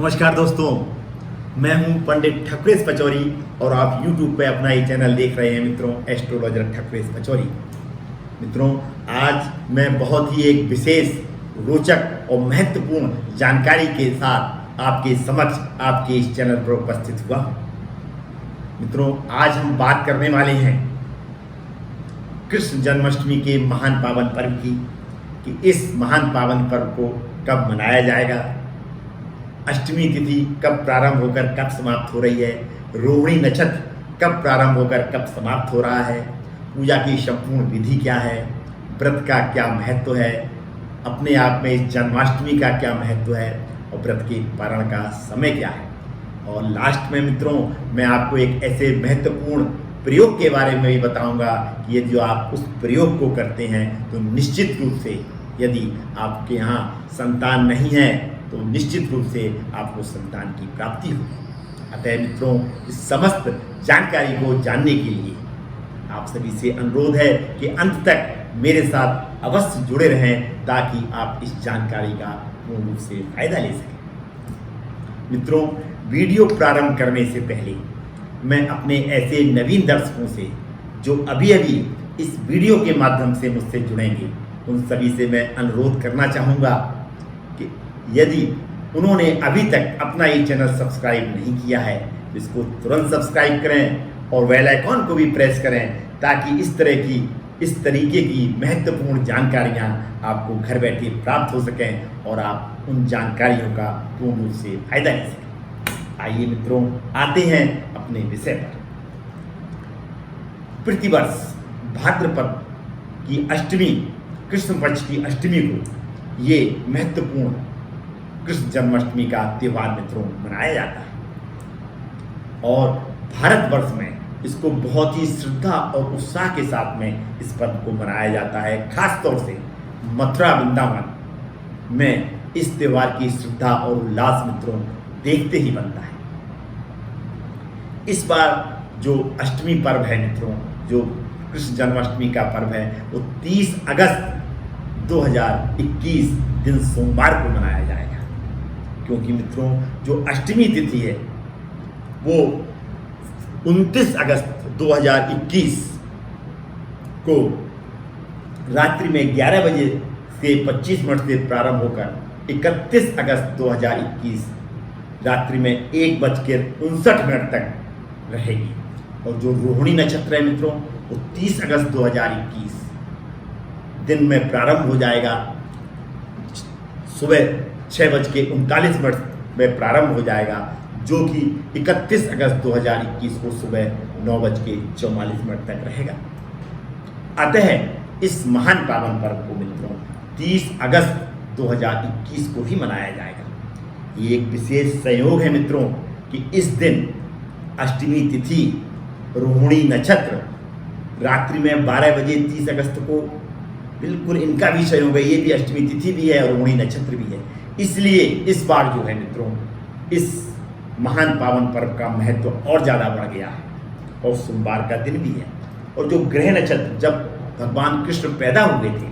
नमस्कार दोस्तों, मैं हूं पंडित ठकुरेश पचौरी और आप YouTube पे अपना ये चैनल देख रहे हैं मित्रों, एस्ट्रोलॉजर ठकुरेश पचौरी। मित्रों, आज मैं बहुत ही एक विशेष, रोचक और महत्वपूर्ण जानकारी के साथ आपके समक्ष आपके इस चैनल पर उपस्थित हुआ हूं। मित्रों, आज हम बात करने वाले हैं कृष्ण जन्माष्टमी के महान पावन पर्व की कि इस महान पावन पर्व को कब मनाया जाएगा, अष्टमी तिथि कब प्रारंभ होकर कब समाप्त हो रही है, रोहिणी नक्षत्र कब प्रारंभ होकर कब समाप्त हो रहा है, पूजा की संपूर्ण विधि क्या है, व्रत का क्या महत्व है, अपने आप में इस जन्माष्टमी का क्या महत्व है और व्रत के पारण का समय क्या है। और लास्ट में मित्रों, मैं आपको एक ऐसे महत्वपूर्ण प्रयोग के बारे में भी बताऊंगा कि यदि आप उस प्रयोग को करते हैं तो निश्चित रूप से, यदि आपके यहाँ संतान नहीं है तो निश्चित रूप से आपको संतान की प्राप्ति होगी। अतः मित्रों, इस समस्त जानकारी को जानने के लिए आप सभी से अनुरोध है कि अंत तक मेरे साथ अवश्य जुड़े रहें ताकि आप इस जानकारी का पूर्ण रूप से फायदा ले सकें। मित्रों, वीडियो प्रारंभ करने से पहले मैं अपने ऐसे नवीन दर्शकों से जो अभी अभी इस वीडियो के माध्यम से मुझसे जुड़ेंगे, उन सभी से मैं अनुरोध करना चाहूँगा कि यदि उन्होंने अभी तक अपना ये चैनल सब्सक्राइब नहीं किया है तो इसको तुरंत सब्सक्राइब करें और बेल आइकॉन को भी प्रेस करें ताकि इस तरीके की महत्वपूर्ण जानकारियाँ आपको घर बैठे प्राप्त हो सकें और आप उन जानकारियों का पूर्ण रूप से फायदा ले सकें। आइए मित्रों, आते हैं अपने विषय पर। प्रतिवर्ष भाद्रपद की अष्टमी, कृष्ण पक्ष की अष्टमी को ये महत्वपूर्ण कृष्ण जन्माष्टमी का त्यौहार मित्रों मनाया जाता है और भारतवर्ष में इसको बहुत ही श्रद्धा और उत्साह के साथ में इस पर्व को मनाया जाता है। खास तौर से मथुरा वृंदावन में इस त्यौहार की श्रद्धा और उल्लास मित्रों देखते ही बनता है। इस बार जो अष्टमी पर्व है मित्रों, जो कृष्ण जन्माष्टमी का पर्व है, वो 30 अगस्त 2021 दिन सोमवार को मनाया जाएगा। क्योंकि मित्रों, जो अष्टमी तिथि है वो 29 अगस्त 2021 को रात्रि में 11 बजे से 25 मिनट से प्रारंभ होकर 31 अगस्त 2021 रात्रि में 1:59 तक रहेगी। और जो रोहिणी नक्षत्र है मित्रों, वो 30 अगस्त 2021 दिन में प्रारंभ हो जाएगा। सुबह 6:39 में प्रारंभ हो जाएगा, जो कि 31 अगस्त 2021 को सुबह 9:44 तक रहेगा। अतः इस महान पावन पर्व को मित्रों 30 अगस्त 2021 को ही मनाया जाएगा। ये एक विशेष संयोग है मित्रों कि इस दिन अष्टमी तिथि, रोहिणी नक्षत्र, रात्रि में 12 बजे 30 अगस्त को बिल्कुल इनका भी संयोग है। ये भी अष्टमी तिथि भी है और रोहिणी नक्षत्र भी है। इसलिए इस बार जो है मित्रों, इस महान पावन पर्व का महत्व और ज़्यादा बढ़ गया है और सोमवार का दिन भी है। और जो ग्रह नक्षत्र, जब भगवान कृष्ण पैदा हुए थे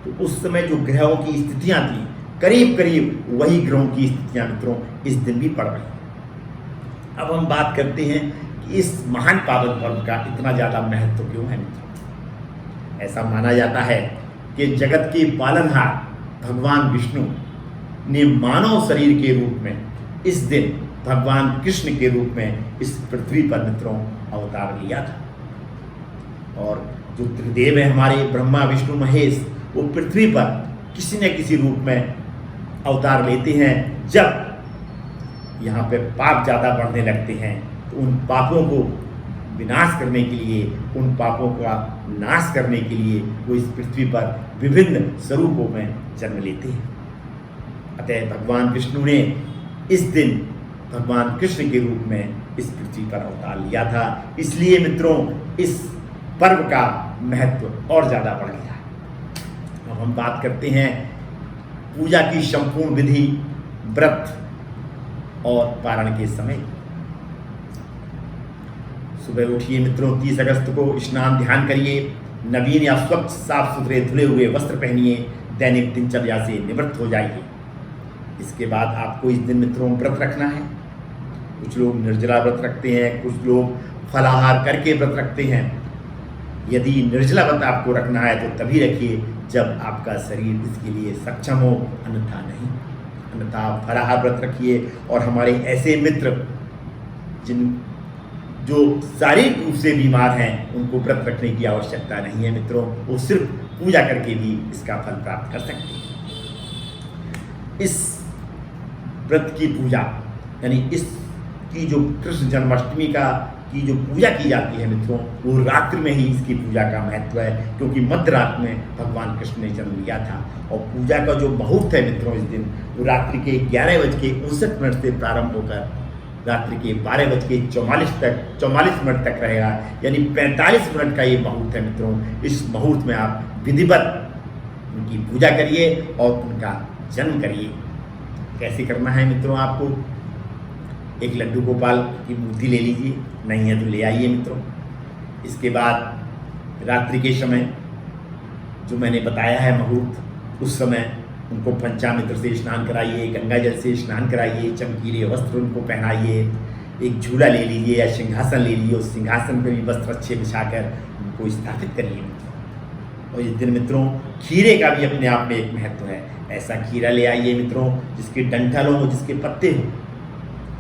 तो उस समय जो ग्रहों की स्थितियाँ थी, करीब करीब वही ग्रहों की स्थितियाँ मित्रों इस दिन भी पड़ रही हैं। अब हम बात करते हैं कि इस महान पावन पर्व का इतना ज़्यादा महत्व क्यों है मित्रों। ऐसा माना जाता है कि जगत के पालनहार भगवान विष्णु ने मानव शरीर के रूप में इस दिन भगवान कृष्ण के रूप में इस पृथ्वी पर मित्रों अवतार लिया था। और जो त्रिदेव है हमारे ब्रह्मा विष्णु महेश, वो पृथ्वी पर किसी न किसी रूप में अवतार लेते हैं। जब यहाँ पे पाप ज़्यादा बढ़ने लगते हैं तो उन पापों को विनाश करने के लिए, उन पापों का नाश करने के लिए वो इस पृथ्वी पर विभिन्न स्वरूपों में जन्म लेते हैं। अतः भगवान विष्णु ने इस दिन भगवान कृष्ण के रूप में इस पृथ्वी पर अवतार लिया था। इसलिए मित्रों, इस पर्व का महत्व और ज़्यादा बढ़ गया है। अब हम बात करते हैं पूजा की संपूर्ण विधि, व्रत और पारण के समय। सुबह उठिए मित्रों, 30 अगस्त को स्नान ध्यान करिए, नवीन या स्वच्छ साफ सुथरे धुले हुए वस्त्र पहनिए, दैनिक दिनचर्या से निवृत्त हो जाइए। इसके बाद आपको इस दिन मित्रों व्रत रखना है। कुछ लोग निर्जला व्रत रखते हैं, कुछ लोग फलाहार करके व्रत रखते हैं। यदि निर्जला व्रत आपको रखना है तो तभी रखिए जब आपका शरीर इसके लिए सक्षम हो, अन्यथा नहीं। अन्यथा फलाहार व्रत रखिए। और हमारे ऐसे मित्र जो शारीरिक रूप से बीमार हैं उनको व्रत रखने की आवश्यकता नहीं है मित्रों, वो सिर्फ पूजा करके भी इसका फल प्राप्त कर सकते हैं। इस व्रत की पूजा यानी इसकी जो कृष्ण जन्माष्टमी की जो पूजा की जाती है मित्रों, वो रात्रि में ही इसकी पूजा का महत्व है, क्योंकि मध्य रात में भगवान कृष्ण ने जन्म लिया था। और पूजा का जो मुहूर्त है मित्रों इस दिन, वो रात्रि के 11:59 से प्रारंभ होकर रात्रि के 12:44 तक रहेगा, यानी 45 मिनट का ये मुहूर्त है मित्रों। इस मुहूर्त में आप विधिवत उनकी पूजा करिए और उनका जन्म करिए। कैसे करना है मित्रों? आपको एक लड्डू गोपाल की मूर्ति ले लीजिए, नहीं है तो ले आइए मित्रों। इसके बाद रात्रि के समय जो मैंने बताया है मुहूर्त, उस समय उनको पंचामृत से स्नान कराइए, गंगा जल से स्नान कराइए, चमकीले वस्त्र उनको पहनाइए, एक झूला ले लीजिए या सिंहासन ले लीजिए, उस सिंहासन पर भी वस्त्र अच्छे बिछाकर उनको स्थापित करिए। और इस दिन मित्रों खीरे का भी अपने आप में एक महत्व है। ऐसा खीरा ले आइए मित्रों जिसके डंठल हो, जिसके पत्ते हो,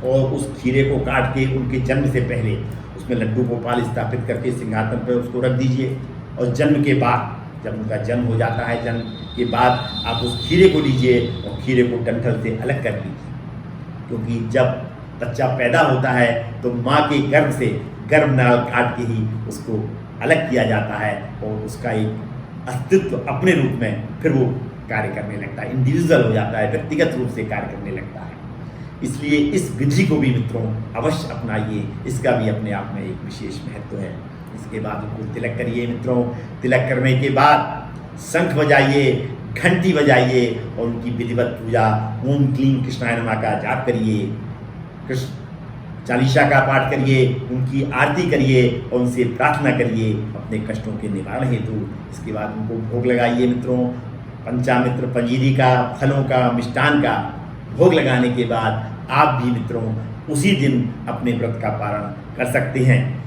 और उस खीरे को काट के उनके जन्म से पहले उसमें लड्डू गोपाल स्थापित करके सिंहासन पर उसको रख दीजिए। और जन्म के बाद जब उनका जन्म हो जाता है, जन्म के बाद आप उस खीरे को लीजिए और खीरे को डंठल से अलग कर लीजिए, क्योंकि जब बच्चा पैदा होता है तो माँ के गर्भ से गर्भनाल काट के ही उसको अलग किया जाता है और उसका एक अस्तित्व अपने रूप में फिर वो कार्य करने लगता है, इंडिविजुअल हो जाता है, व्यक्तिगत रूप से कार्य करने लगता है। इसलिए इस विधि को भी मित्रों अवश्य अपनाइए, इसका भी अपने आप में एक विशेष महत्व है। इसके बाद उनको तिलक करिए मित्रों। तिलक करने के बाद शंख बजाइए, घंटी बजाइए और उनकी विधिवत पूजा ओम क्लीं कृष्णाय नमः का जाप करिए, कृष्ण चालीसा का पाठ करिए, उनकी आरती करिए और उनसे प्रार्थना करिए अपने कष्टों के निवारण हेतु। इसके बाद उनको भोग लगाइए मित्रों, पंचामृत, पंजीरी का, फलों का, मिष्टान का भोग लगाने के बाद आप भी मित्रों उसी दिन अपने व्रत का पारण कर सकते हैं।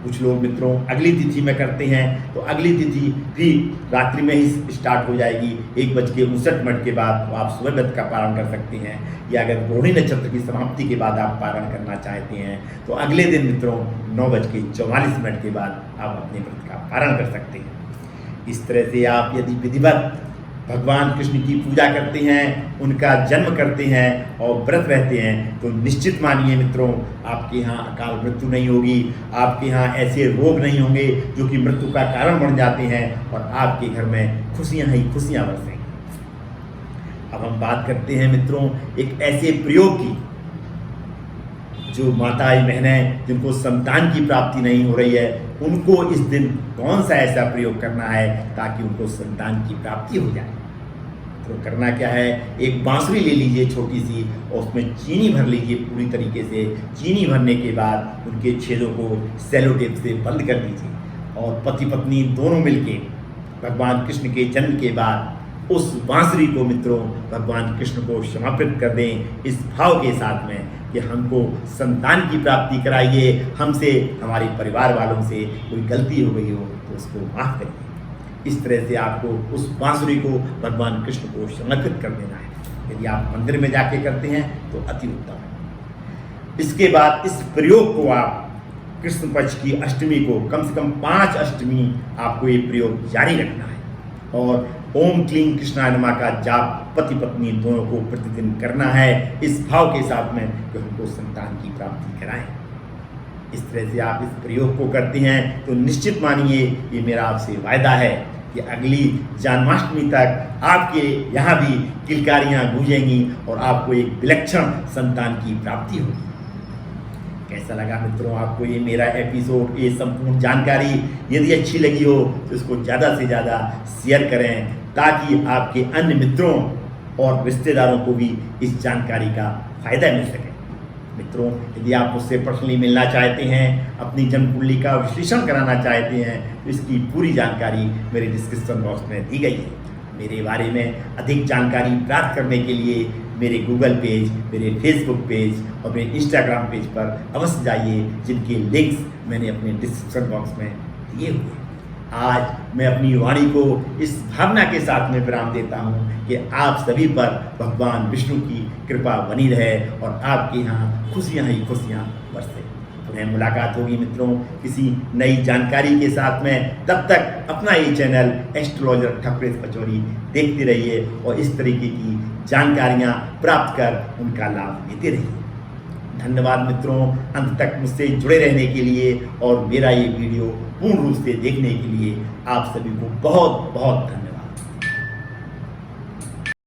कुछ लोग मित्रों अगली तिथि में करते हैं, तो अगली तिथि भी रात्रि में ही स्टार्ट हो जाएगी 1:59 के बाद, तो आप सुबह व्रत का पारण कर सकते हैं। या अगर रोहिणी नक्षत्र की समाप्ति के बाद आप पारण करना चाहते हैं तो अगले दिन मित्रों 9:44 के बाद आप अपने व्रत का पारण कर सकते हैं। इस तरह से आप यदि विधिवत भगवान कृष्ण की पूजा करते हैं, उनका जन्म करते हैं और व्रत रहते हैं, तो निश्चित मानिए मित्रों आपके यहाँ अकाल मृत्यु नहीं होगी, आपके यहाँ ऐसे रोग नहीं होंगे जो कि मृत्यु का कारण बन जाते हैं, और आपके घर में खुशियाँ ही खुशियाँ बरसेंगी। अब हम बात करते हैं मित्रों एक ऐसे प्रयोग की, जो माताएं बहनें जिनको संतान की प्राप्ति नहीं हो रही है, उनको इस दिन कौन सा ऐसा प्रयोग करना है ताकि उनको संतान की प्राप्ति हो जाए। तो करना क्या है, एक बांसुरी ले लीजिए छोटी सी और उसमें चीनी भर लीजिए पूरी तरीके से। चीनी भरने के बाद उनके छेदों को सेलो टेप से बंद कर दीजिए और पति पत्नी दोनों मिलके भगवान कृष्ण के जन्म के बाद उस बांसुरी को मित्रों भगवान कृष्ण को समर्पित कर दें, इस भाव के साथ में कि हमको संतान की प्राप्ति कराइए, हमसे हमारे परिवार वालों से कोई गलती हो गई हो तो उसको माफ़ करिए। इस तरह से आपको उस बांसुरी को भगवान कृष्ण को समर्पित कर देना है। यदि आप मंदिर में जाके करते हैं तो अति उत्तम है। इसके बाद इस प्रयोग को आप कृष्ण पक्ष की अष्टमी को कम से कम 5 अष्टमी आपको ये प्रयोग जारी रखना है और ओम क्लीं कृष्णाय नमः का जाप पति पत्नी दोनों को प्रतिदिन करना है, इस भाव के साथ में कि हमको संतान की प्राप्ति कराएं। इस तरह से आप इस प्रयोग को करते हैं तो निश्चित मानिए ये मेरा आपसे वायदा है कि अगली जन्माष्टमी तक आपके यहाँ भी किलकारियाँ गूंजेंगी और आपको एक विलक्षण संतान की प्राप्ति होगी। कैसा लगा मित्रों आपको ये मेरा एपिसोड, ये संपूर्ण जानकारी? यदि अच्छी लगी हो तो इसको ज़्यादा से ज़्यादा शेयर करें ताकि आपके अन्य मित्रों और रिश्तेदारों को भी इस जानकारी का फायदा मिल सके। मित्रों यदि आप मुझसे पर्सनली मिलना चाहते हैं, अपनी जन्म कुंडली का विश्लेषण कराना चाहते हैं, तो इसकी पूरी जानकारी मेरे डिस्क्रिप्शन बॉक्स में दी गई है। मेरे बारे में अधिक जानकारी प्राप्त करने के लिए मेरे गूगल पेज, मेरे फेसबुक पेज और मेरे इंस्टाग्राम पेज पर अवश्य जाइए, जिनके लिंक्स मैंने अपने डिस्क्रिप्शन बॉक्स में दिए हुए। आज मैं अपनी वाणी को इस भावना के साथ में विराम देता हूँ कि आप सभी पर भगवान विष्णु की कृपा बनी रहे और आपके यहाँ खुशियाँ ही खुशियाँ बरसे। पुनः मुलाकात होगी मित्रों किसी नई जानकारी के साथ में। तब तक अपना ये चैनल एस्ट्रोलॉजर ठकुरेश पचौरी देखते रहिए और इस तरीके की जानकारियाँ प्राप्त कर उनका लाभ लेते रहिए। धन्यवाद मित्रों, अंत तक मुझसे जुड़े रहने के लिए और मेरा ये वीडियो पूर्ण रूप से देखने के लिए आप सभी को बहुत बहुत धन्यवाद।